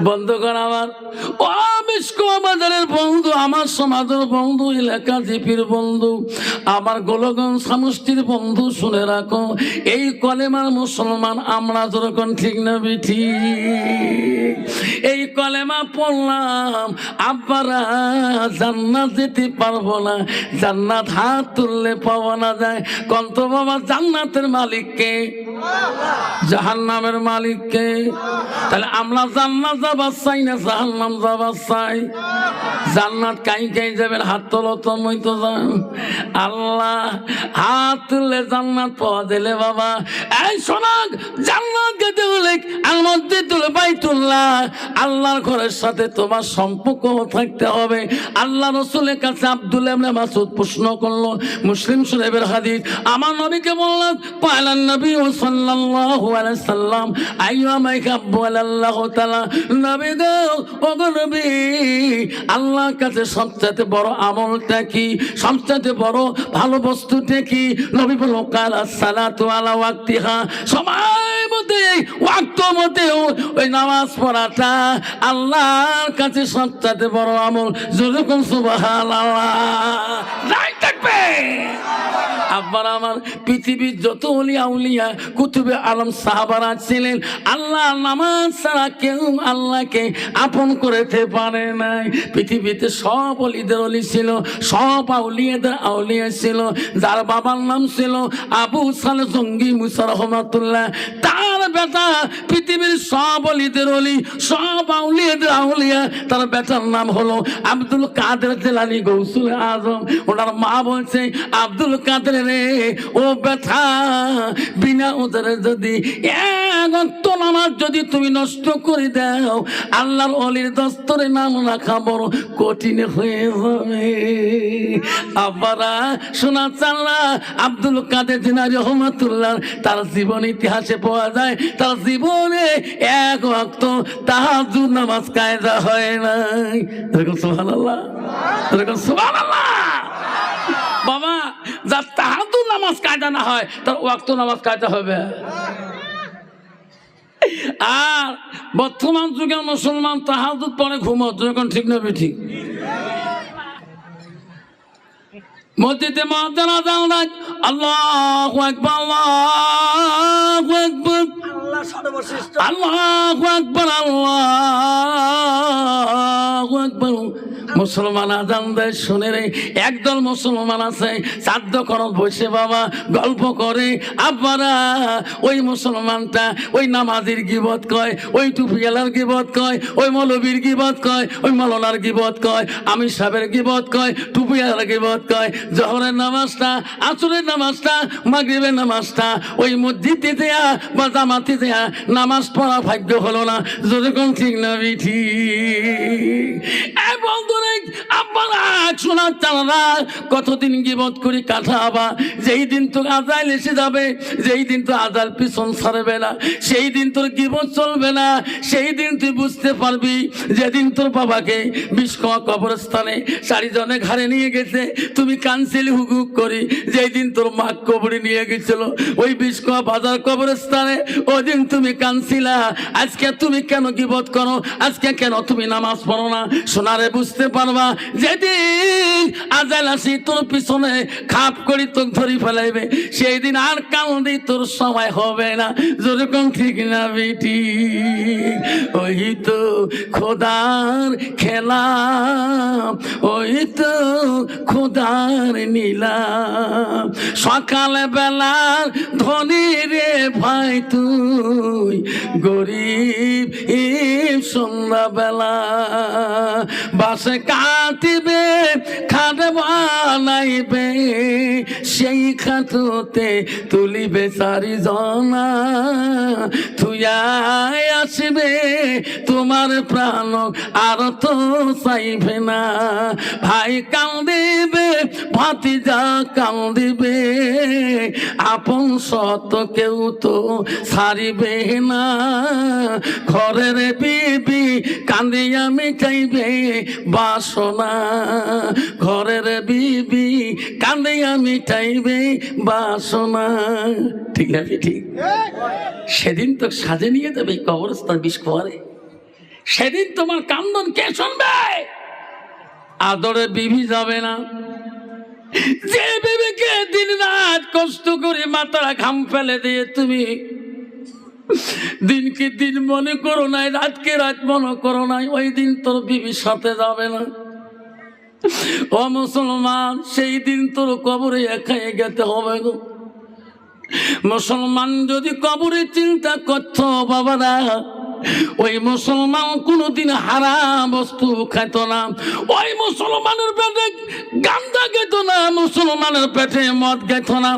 বন্ধুগণ আমার, ও বিশ্ববাজারের বন্ধু, আমার সমাজের বন্ধু, এলাকা জিপির বন্ধু, আমার গোলগঞ্জ সমষ্টির বন্ধু, শুনে রাখো, এই কলেমার মুসলমান আমরা যখন ঠিক না বিঠি, এই কলেমা পড়লাম আব্বারা জান্নাত যেতে পারবো না, জান্নাত হাত তুললে পাওয়া না যায়। কন্ত বাবা, জান্নাতের মালিককে, জাহান্নামের মালিককে? তাহলে আমরা জান্নাত যাবার চাই না জাহান্নাম যাবার চাই? জান্নাত কাই কাই যাবেন? হাত তোলো তো, মই তো যান। আল্লাহ হাত তুললে জান্নাত পাওয়া দিলে বাবা, এই শোনাক, জান্নাত গেতে হলে আল মধ্যে তুলে বাইতুল্লাহ, আল্লাহর ঘরের সাথে তোমার সম্পর্ক থাকতে হবে। আল্লাহ রসুলের কাছে আব্দুল্লাহ ইবনে মাসউদ প্রশ্ন করলো, মুসলিম শরীফের হাদিস, আমার নবীকে বললাম, পালান নবী সাল্লাল্লাহু আলাইহি সাল্লাম আইয়ামা ইয়াহাব্বু আল্লাহু তাআলা, নবী গো, ওগো নবী, আল্লাহর কাছে সবচেয়ে বড় আমলটা কি, সবচেয়ে বড় ভালো বস্তুটা কি? নবী বলল, কালা সালাতু আলা ওয়াক্তিহা, সময় মতে ওয়াক্ত মতে ওই নামাজ পড়াটা আল্লাহর কাছে সবচেয়ে বড় আমল। যেরকম সুবহানাল্লাহ নাই থাকবে। আব্বার আমার, পৃথিবীর যত ওলিয়া উলিয়া কুতুবে আলম সাহাবারা ছিলেন, আল্লাহ নামাজ ছাড়া কেউ আল্লাহকে আপন করতে পারে নাই। পৃথিবীতে সব অলিদের অলি ছিল, সব আউলিয়াদের আউলিয়া ছিল। যার বাবার নাম ছিল আবু সালেহ জঙ্গি মুসা রহমাতুল্লাহ, তার বেটা পৃথিবীর সব অলিদের অলি, সব আউলিয়াদের আউলিয়া, তার বেটার নাম হলো আব্দুল কাদের জিলানী গৌসুল আজম। ওনার মা বলছে, আব্দুল কাদের রে, ও বেটা, বিনা ওদের যদি এক ওয়াক্ত নামাজ যদি তুমি নষ্ট করে দাও, আল্লাহর অলির দস্তরে নাম রাখা বড় কঠিন হয়ে যাবে। আব্বারা শোনা চাল্লা, আব্দুল কাদের জিলানী রহমাতুল্লাহ, তার জীবন ইতিহাসে পাওয়া যায়, তার জীবনে এক ওয়াক্ত তাহাজ্জুদ নামাজ কায়দা হয় নাই। সুবহানাল্লাহ, সুবহানাল্লাহ। বাবা, যার তাহাজ্জুদ নামাজ কায়দা না হয়, তার ওয়াক্ত নামাজ কায়দা হবে। আর বর্তমান যুগে মুসলমান তাহাজ্জুদ পড়ে ঘুমোচ্ছে, যখন ঠিক না ঠিক? মসজিদে মুয়াজ্জিন আযান দেয়, আল্লাহু আকবার, আল্লাহু আকবার, আল্লাহু আকবার, আল্লাহু আকবার। মুসলমান আজান দেয়, শুনে রে, একদল মুসলমান আছে সাধ্য খরচ বসে বাবা গল্প করে। আব্বারা, ওই মুসলমানটা ওই নামাজির গিবত কয়, ওই টুপিওয়ালার গিবত কয়, ওই মৌলবীর গিবত কয়, ওই মৌলানার গিবত কয়, আমির সাহেবের গিবত কয়, টুপিওয়ালার গিবত কয়। জোহরের নামাজটা, আসরের নামাজটা, মাগরিবের নামাজটা ওই মসজিদে দেয়া বা জামাতে দেয়া নামাজ পড়া ভাগ্য হলো না। যেরকম ঠিক না বিঠি? শোনা চালারা, কতদিন গিবত করি কাটাবা, যেই দিন তোর আজাল এসে যাবে, যেই দিন তোর আজাল পিছন ছাড়বে না, সেই দিন তোর গিবত চলবে না। সেই দিন তুই বুঝতে পারবি, যেদিন তোর বাবাকে বিষ্কোয়া কবরস্থানে 4 জনে ঘাড়ে নিয়ে গেছে, তুমি কানছিলি হুকুক করি। যেই দিন তোর মা কবরে নিয়ে গেছিল ওই বিষ্কোয়া বাজার কবরস্থানে, ওই দিন তুমি কানছিলা। আজকে তুমি কেন গিবত করো? আজকে কেন তুমি নামাজ পড়ো না? সোনারে বুঝতে পারবা, যেদিন আজাল আসি তোর পিছনে খাপ করি তোর ধরি ফেলাইবে, সেই দিন আর কান্দি তোর সময় হবে না। যেরকম ঠিক না বেটি? ওই তো খোদার খেলা, ওই তো খোদার নীলাম। সকাল বেলার ধনী রে ভাই তুই, গরিব সন্ধ্যা বেলা বাসে কাটিবে, খাট বানাইবে, সেই খাটতে তুলিবে 4 জনা। থুয়াই আসবে তোমার প্রাণ, আর তো চাইবে না। ভাই কান্দিবে, ভাতিজা কান্দিবে, আপন সত কেউ তো ছাড়িবে না। ঘরের বিবি কান্দিয়া মিটাইবে বাসনা, ঘরের বিবি কান্দিয়া মিটাইবে বাসনা। ঠিক না ঠিক? সেদিন তো সাজে নিয়ে যাবে কবরস্থান বিষ্কোয়ারে। সেদিন তোমার কান্দন কে শুনবে? আদরে বিবি যাবে না, যে বিবিকে দিন রাত কষ্ট করে মাথার ঘাম ফেলে দিয়ে তুমি দিনকে দিন মনে করো নাই, রাতকে রাত মনে করো নাই, ওই দিন তোর বিবির সাথে যাবে না। ও মুসলমান, সেই দিন তোর কবরে একাই যেতে হবে গো। মুসলমান যদি কবরে চিন্তা করত বাবারা, ওই মুসলমান কোনদিন হারাম বস্তু খাইত না, ওই মুসলমানের পেটে গান্দা খেত না, মুসলমানের পেটে মদ খেত না।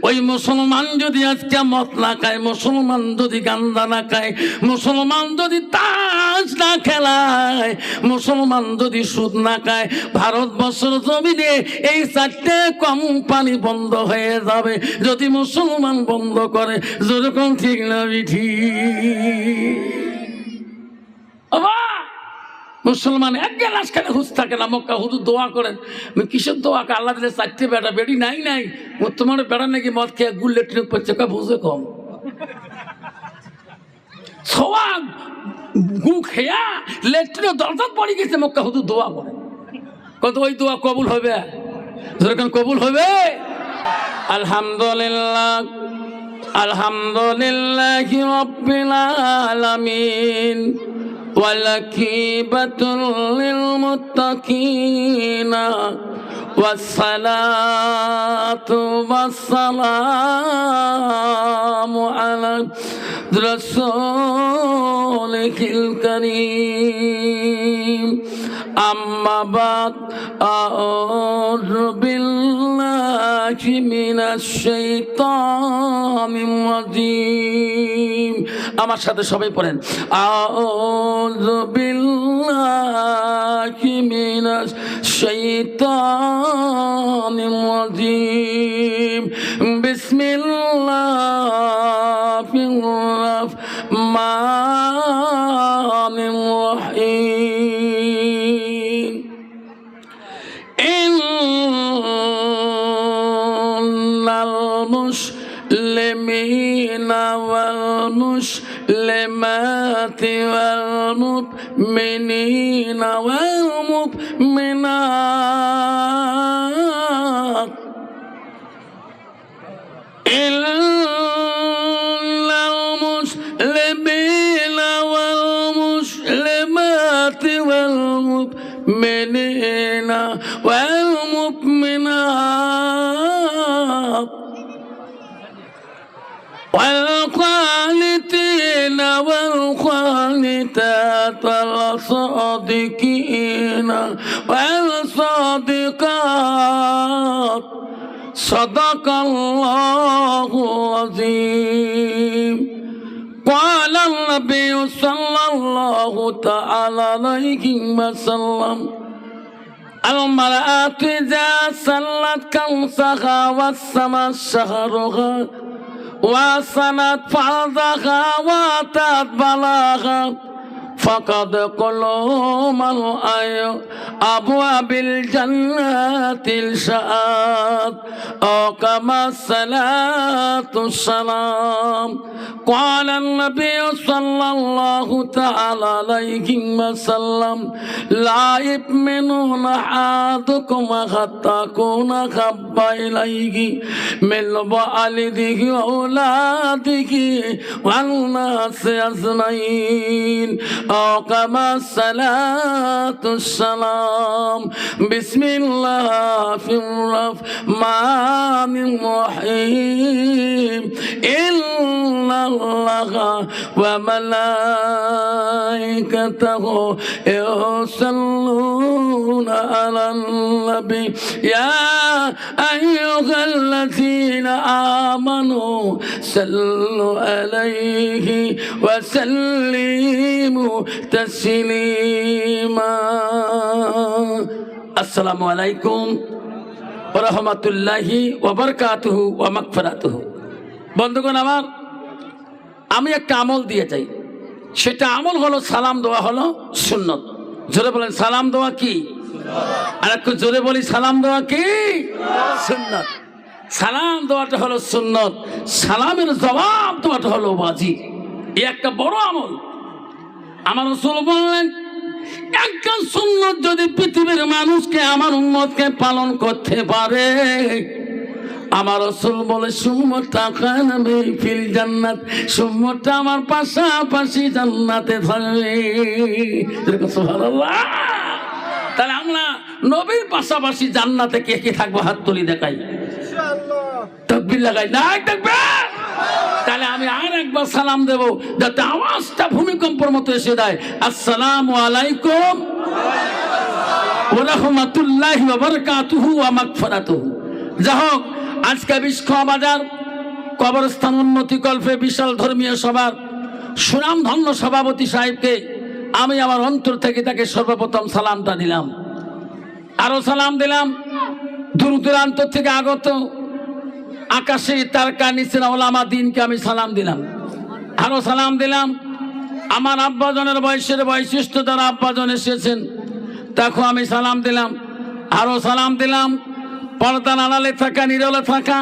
ওই মুসলমান যদি আজকে মদ না খায়, মুসলমান যদি গান্দা না খায়, মুসলমান যদি তাস না খেলায়, মুসলমান যদি সুদ না খায়, ভারতবর্ষের জমিনে এই 4টে কোম্পানি বন্ধ হয়ে যাবে যদি মুসলমান বন্ধ করে। যেরকম ঠিক না বিঠি? মুসলমান এক গ্লাস খেলে হুঁশ থাকে না, মক্কা হুজুর দোয়া করেন, কিসের দোয়া? আল্লাহ দিলে 4টে বেটা, বেড়ি নাই নাই, তোমার বেড়া নাকি মদ খেয়ে গুল লেট্রিন করছে, বুঝে কম ছোয়া গু খেয়া লেট্রিনের দরজা পড়ে গেছে, মক্কা হুজুর দোয়া করেন। কত ওই দোয়া কবুল হবে? যেরকম কবুল হবে। আলহামদুলিল্লাহ, আলহামদুলিল্লাহি রাব্বিল আলামিন, والعاقبة للمتقين والصلاة والسلام على رسوله الكريم أما بعد أعوذ بالله من الشيطان الرجيم আমার সাথে সবাই পড়েন আউযু বিল্লাহি মিনাশ শাইতানির রাজিম বিসমিল্লাহির রাহমানির রাহিম ইন্নাল মুসলিমিনা ওয়াল المسلمات والمؤمنين والمؤمنات إلا المسلمين والمسلمات والمؤمنين والمؤمنات والقانتين والقانتات والصادقين والصادقات صدق الله العظيم قال النبي صلى الله تعالى عليه وسلم المرأة إذا صلت خمسها وصمت شهرها وصنت فرضها واتت بلاغها فقد قلوا من أبواب الجنة الشهاد أو كما الصلاة والسلام قال النبي صلى الله تعالى عليه وسلم لا يؤمن أحدكم حتى أكون أحب إليه من والده وأولاده والناس أجمعين أو كما الصلاة والسلام بسم الله الرحمن الرحيم إن الله وملائكته يصلون على النبي يا أيها الذين آمنوا صلوا عليه وسلموا تسليما السلام عليكم ورحمة الله وبركاته ومغفرته বন্ধুগণ আমার, আমি একটা আমল দিয়ে যাই, সেটা আমল হলো সালাম দেওয়া হলো সুন্নত। জোরে বলেন সালাম দেওয়া কি? আর একটু জোরে বলি সালাম দেওয়া কি? সুন্নত। সালাম দেওয়াটা হলো সুন্নত, সালামের জবাব দেওয়াটা হলো ওয়াজিব। এই একটা বড় আমল। আমার রাসূল বললেন, একটা সুন্নত যদি পৃথিবীর মানুষকে, আমার উম্মতকে পালন করতে পারে, আমার রাসূল বলে সুন্নতটা কানাবে ফিল জান্নাত, সুন্নতটা আমার পাশাপাশি জান্নাতে থাকবে। সুবহানাল্লাহ। তাহলে আমরা নবীর পাশাপাশি জান্নাতে কে কে থাকবো? হাত তুলি দেখাই, তাকবীর লাগাই, নাই তাকবীর। তাহলে আমি আর একবার সালাম দেব, যাতে আওয়াজটা ভূমিকম্পর মতো এসে যায়। আসসালামু আলাইকুম ওয়া রাহমাতুল্লাহি ওয়া বারাকাতুহু ওয়া মাগফিরাতুহু। যাই হোক, আজকে বিস্কোয়া বাজার কবরস্থান উন্নতি কল্পে বিশাল ধর্মীয় সভার সুনামধন্য সভাপতি সাহেবকে আমি আমার অন্তর থেকে তাকে সর্বপ্রথম সালামটা দিলাম। আরো সালাম দিলাম দূর দূরান্ত থেকে আগত আকাশে তারকা নিচের ওলামা দিনকে আমি সালাম দিলাম। আরো সালাম দিলাম আমার আব্বাজনের বয়সের বৈশিষ্ট্য যারা আব্বাজন এসেছেন, তাকে আমি সালাম দিলাম। আরো সালাম দিলাম পর্দার আড়ালে থাকা, নীরবে থাকা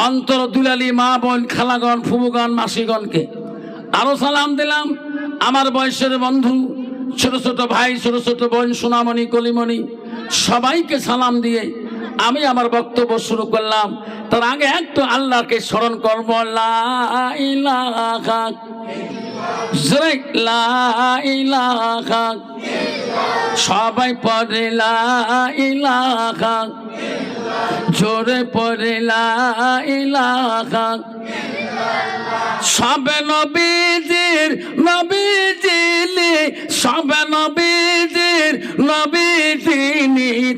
অন্তর দুলালি মা বোন, খালাগণ, ফুবুগণ, মাসিগণকে। আরো সালাম দিলাম আমার বয়সের বন্ধু, ছোট ছোট ভাই, ছোট ছোট বোন, সোনামণি, কলিমণি, সবাইকে সালাম দিয়ে আমি আমার বক্তব্য শুরু করলাম। তার আগে একটু আল্লাহকে স্মরণ করবো। লা ইলাহা লা ইলাহা, সবাই পড়ে লা ইলাহা, জোরে পড়ে লা ইলাহা। সবে নবীজির নবীজিলি, সবে নবীজির নবী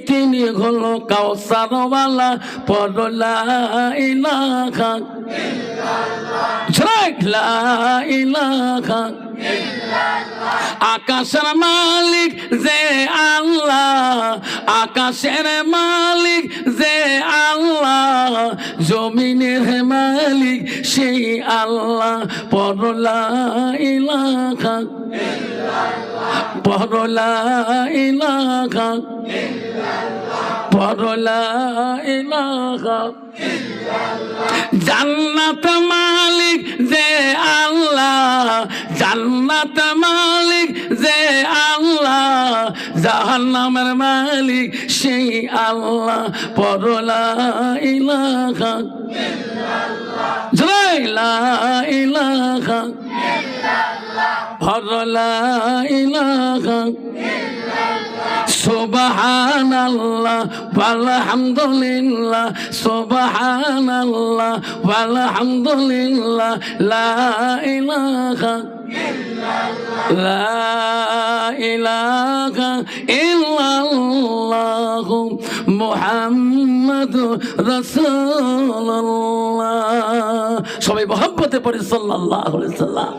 তিনি হলো কাউসারওয়ালা, পড়ো লা ইলাহা লা ইলাহা। আকাশের মালিক যে আল্লাহ, আকাশের মালিক যে আল্লাহ, জমিনের মালিক সেই আল্লাহ, পড়ো লা ইলাহা, পড়ো লা ইলাহা, পড়ো লা ইলাহা। জান্নাত মালিক যে আল্লাহ, জান্নাত মালিক যে আল্লাহ, জাহান্নামের মালিক সেই আল্লাহ, পড়ো লা ইলাহা লা ইলাহা, পড়ো লা ইলাহা। সুবহানাল্লাহ ওয়ালহামদুলিল্লাহ, সুবহানাল্লাহ ওয়ালহামদুলিল্লাহ, লা ইলাহা লা ইলাহা ইল্লাল্লাহ মুহাম্মাদুর রাসূলুল্লাহ। সবাই মহব্বতে পড়ি সাল্লাল্লাহু আলাইহি ওয়াসাল্লাম।